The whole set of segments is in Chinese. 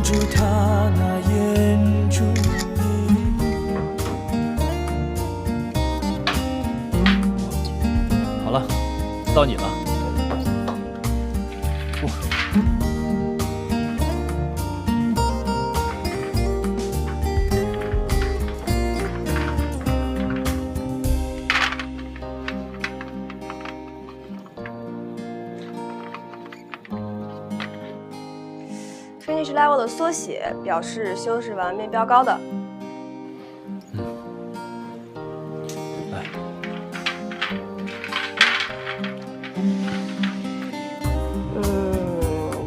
住他那眼珠。好了，到你了。Finish level 的缩写表示修饰完面标高的。来，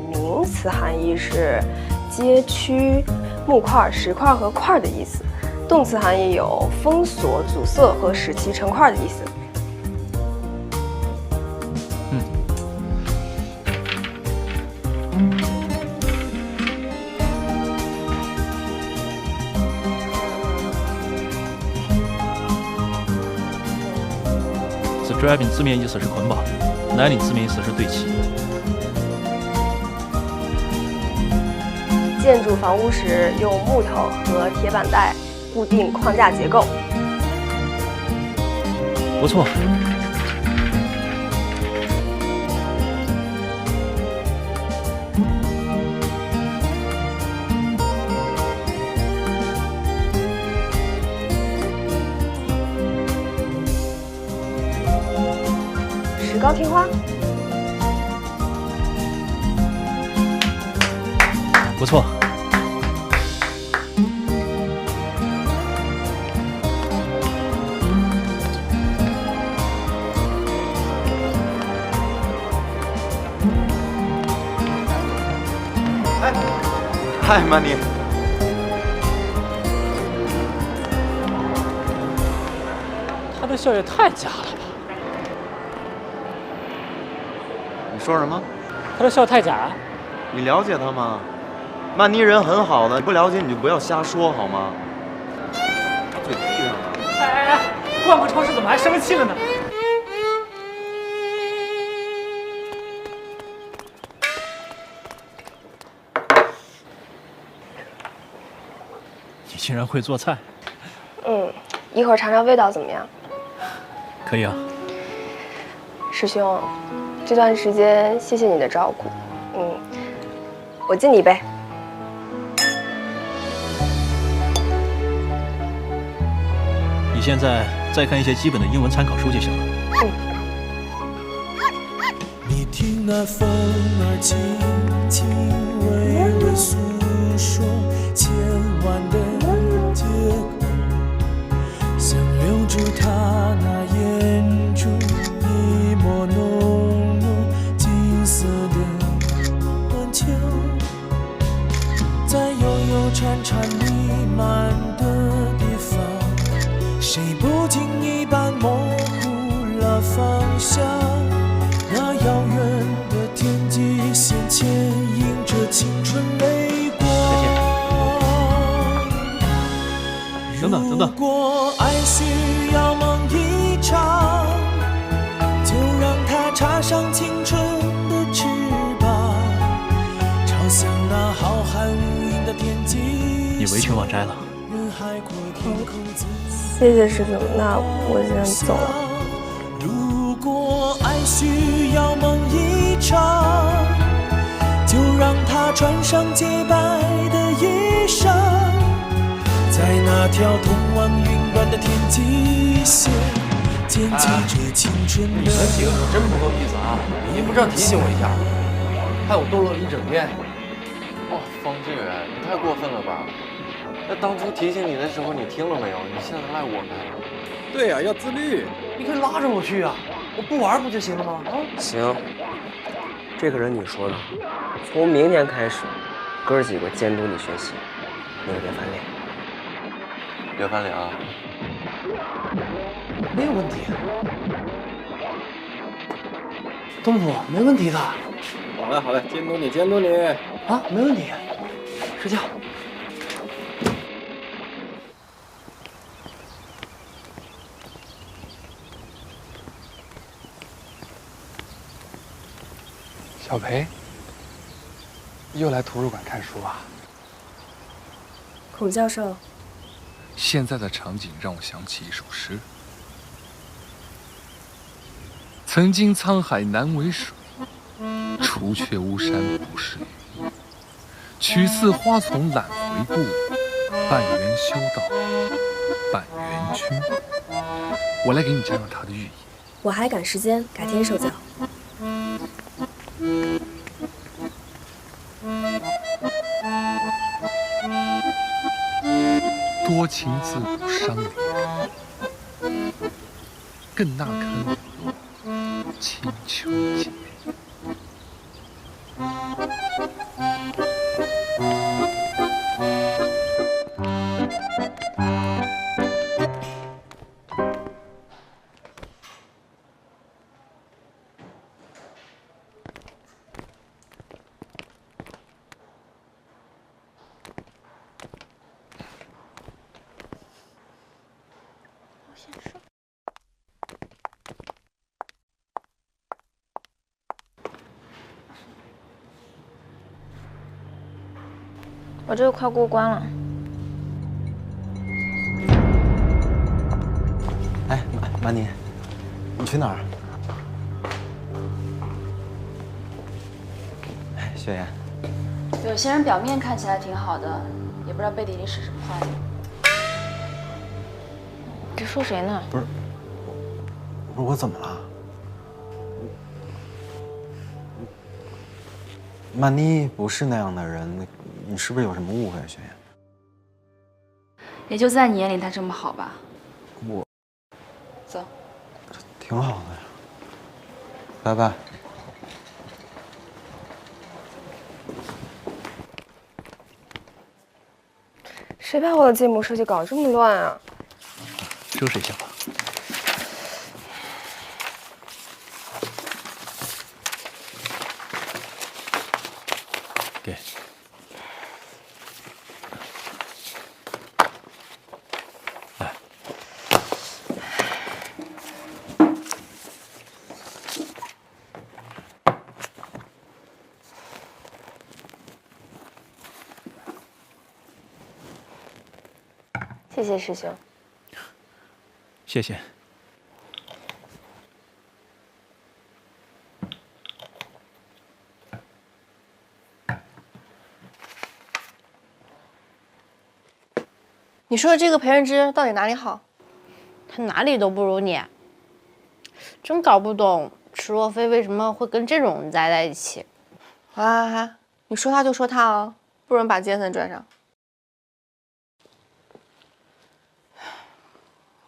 名词含义是街区、木块、石块和块的意思。动词含义有封锁、阻塞和使其成块的意思。Strapping 字面意思是捆绑 ，nailing 字面意思是对齐。建筑房屋时用木头和铁板带固定框架结构。不错。石膏天花。不错。嗨，曼妮。他的笑也太假了吧！你说什么？他的笑太假？你了解他吗？曼妮人很好的，你不了解你就不要瞎说好吗？嘴闭上了。哎，逛个超市怎么还生气了呢？你竟然会做菜？一会儿尝尝味道怎么样？可以啊。师兄，这段时间谢谢你的照顾。我敬你一杯。你现在再看一些基本的英文参考书就行了。你听那风儿轻轻微微诉说千万的借口，想留住他那眼中一抹浓浓金色的晚秋，在悠悠潺潺弥漫的地方，谁不经意般模糊了方向？那遥远的天际线牵引着青春泪光。等等。如果爱需要梦一场，就让它插上青春的翅膀，朝向那浩瀚无垠的天际。你围裙忘摘了。谢谢师兄，那我先走了。如果爱需要梦一场，就让它穿上洁白的衣裳，在那条通往云端的天际线，捡起这青春的。你们几个可真不够意思啊！你不知道提醒我一下，害我逗乐了一整天。哦，方志远，你太过分了吧？那当初提醒你的时候，你听了没有？你现在赖我们？对呀，要自律。你可以拉着我去啊，我不玩不就行了吗？啊，行，这可是你说的。从明天开始，哥儿几个监督你学习，你可别翻脸。别翻脸啊！没有问题。东普，没问题的。好嘞，好嘞，监督你，监督你。啊，没问题。睡觉。小裴，又来图书馆看书啊？孔教授，现在的场景让我想起一首诗：曾经沧海难为水，除却巫山不是云。取次花丛懒回顾，半缘修道半缘君。我来给你讲讲它的寓意。我还赶时间，改天受教。多情自古伤离人，更那堪雨落清秋节。我这个快过关了。哎，曼妮，你去哪儿？哎，雪妍，有些人表面看起来挺好的，也不知道背地里使什么坏的。你说谁呢？不是我怎么了？曼妮不是那样的人，你是不是有什么误会，雪妍？也就在你眼里他这么好吧？我走，挺好的呀。拜拜。谁把我的建模设计搞这么乱啊？收拾一下吧。给。来。谢谢师兄。谢谢。你说的这个裴仁之到底哪里好？他哪里都不如你，真搞不懂池若飞为什么会跟这种人待在一起。啊，你说他就说他哦，不准把杰森拽上。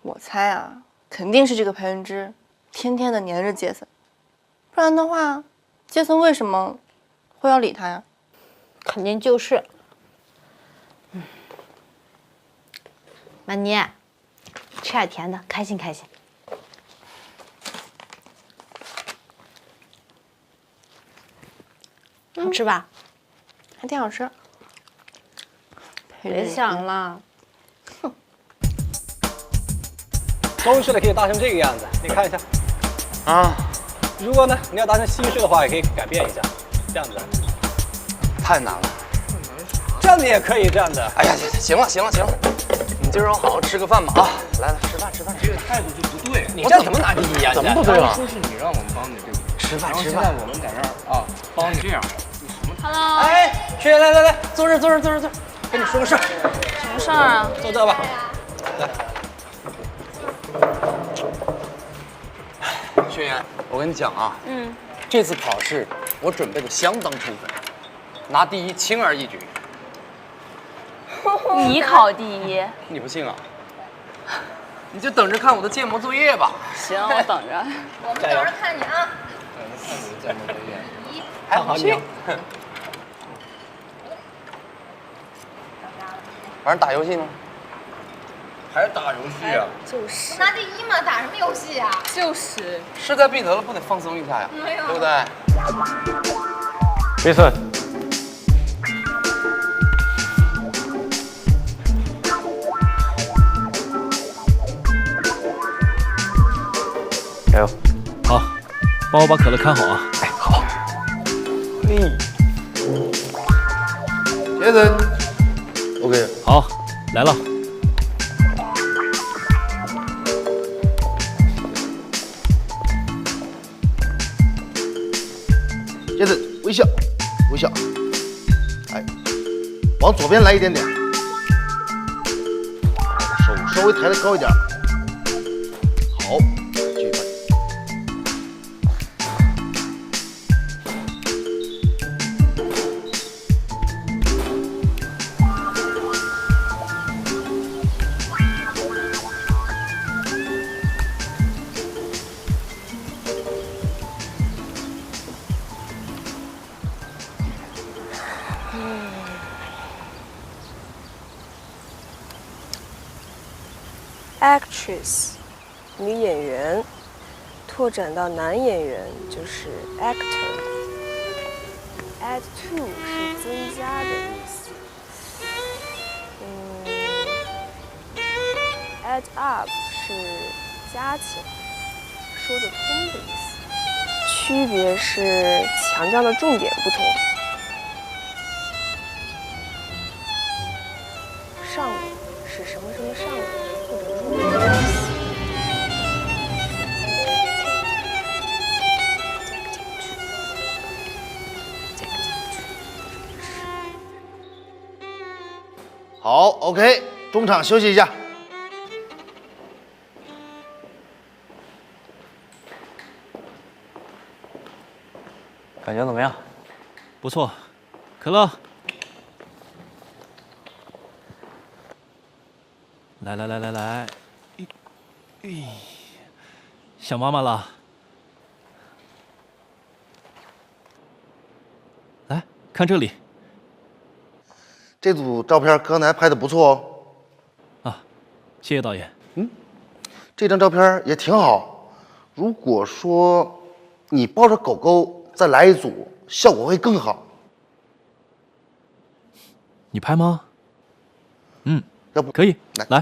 我猜啊，肯定是这个裴仁之天天的黏着杰森，不然的话，杰森为什么会要理他呀？肯定就是。曼妮，吃点甜的，开心开心。好吃吧？还挺好吃。别想了。哼。中式的可以搭成这个样子，你看一下。啊。如果呢，你要搭成西式的话，也可以改变一下，这样子。太难了。这样子也可以，这样子。哎呀，行了行了行了，你今儿让我好好吃个饭吧啊！来来，吃饭吃饭。这个态度就不对，你这怎么拿第一呀？怎么不对了？当初是你让我们帮你对不对？吃饭吃饭。现在我们在这儿啊，帮你这样。Hello。哎，学姐来来来，坐这儿坐这儿坐这儿坐这儿，跟你说个事儿。什么事儿啊？坐这吧。来。学员，我跟你讲啊，这次考试我准备的相当充分，拿第一轻而易举。你考第一？你不信啊？你就等着看我的建模作业吧。行，我等着。我们等着看你啊。等着看你的建模作业。看好你。晚上打游戏呢？还打游戏啊？就是。拿第一嘛，打什么游戏啊？就是。势在必得了，不得放松一下呀，对不对？Jason。加油！好，帮我把可乐看好啊。哎，好。嘿，杰森 ，OK。好，来了。接着微笑，微笑。哎，往左边来一点点，手稍微抬得高一点。好，继续拍。actress 女演员，拓展到男演员就是 actor。add to 是增加的意思。add up 是加起来，说得通的意思。区别是强调的重点不同。上午是什么什么上午，或者说的意思。好 ，OK， 中场休息一下。感觉怎么样？不错，可乐。来，想妈妈了。来看这里，这组照片刚才拍的不错哦。啊，谢谢导演。这张照片也挺好。如果说你抱着狗狗再来一组，效果会更好。你拍吗？要不可以来。